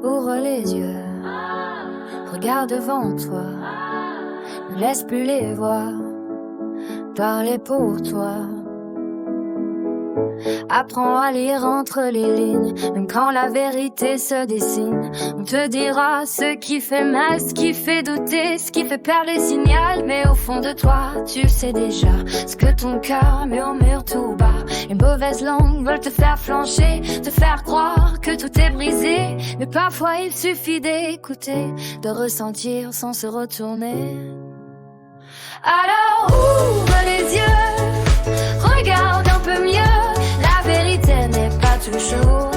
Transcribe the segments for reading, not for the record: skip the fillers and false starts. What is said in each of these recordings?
Ouvre les yeux, regarde devant toi, ne laisse plus les voix parler pour toi. Apprends à lire entre les lignes, même quand la vérité se dessine. On te dira ce qui fait mal, ce qui fait douter, ce qui fait perdre les signaux. Mais au fond de toi, tu sais déjà ce que ton cœur murmure tout bas. Les mauvaises langues veulent te faire flancher, te faire croire que tout est brisé. Mais parfois il suffit d'écouter, de ressentir sans se retourner. Alors ouvre les yeux, regarde un peu mieux. La vérité n'est pas toujours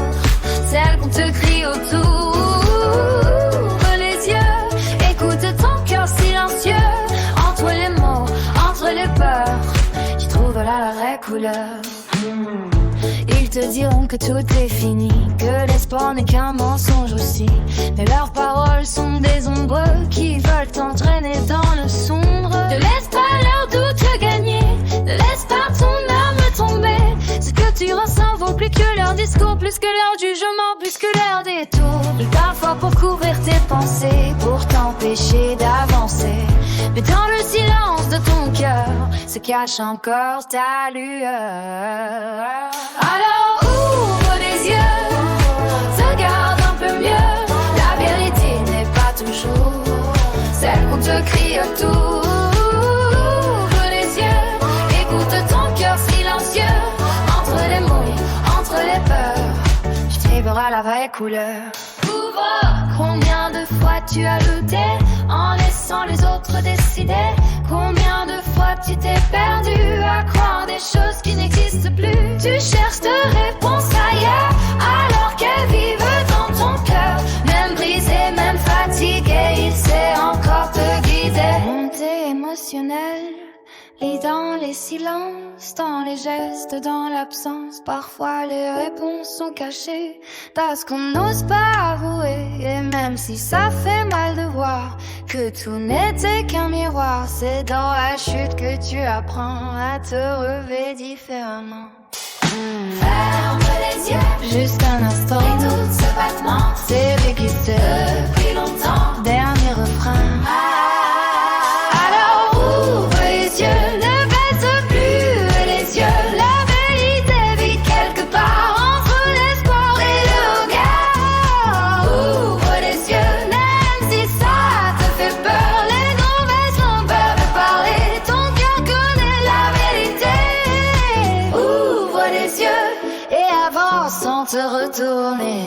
celle qu'on te crie autour. Ouvre les yeux, écoute ton cœur silencieux. Entre les mots, entre les peurs, tu trouveras la vraie couleur. Ils te diront que tout est fini, que l'espoir n'est qu'un mensonge aussi. Mais leurs paroles sont des ombres qui veulent t'entraîner dans le sombre. Ne laisse pas leur doute gagner, ne laisse pas ton âme tomber. Ce que tu ressens vaut plus que leur discours, plus que leur jugement, plus que leur détour. Et parfois pour couvrir tes pensées, pour t'empêcher d'avancer. Mais dans le silence de ton cœur se cache encore ta lueur. Alors ouvre les yeux, regarde un peu mieux. La vérité n'est pas toujours celle qu'on te crie autour. Ouvre les yeux, écoute ton cœur silencieux. Entre les mots, entre les peurs, tu trouveras la vraie couleur. Combien de fois tu as douté en laissant les autres décider? Combien de fois tu t'es perdu à croire des choses qui n'existent plus? Tu cherches de réponses ailleurs alors qu'elles vivent dans ton cœur. Même brisé, même fatigué, il sait encore te guider. Montée émotionnelle, lis dans les silences, dans les gestes, dans l'absence. Parfois les réponses sont cachées parce qu'on n'ose pas avouer. Et même si ça fait mal de voir que tout n'était qu'un miroir, c'est dans la chute que tu apprends à te relever différemment. Ferme les yeux, juste un instant, et tout ce battement, c'est lui qui sait depuis longtemps. Dernier refrain. Sans te retourner.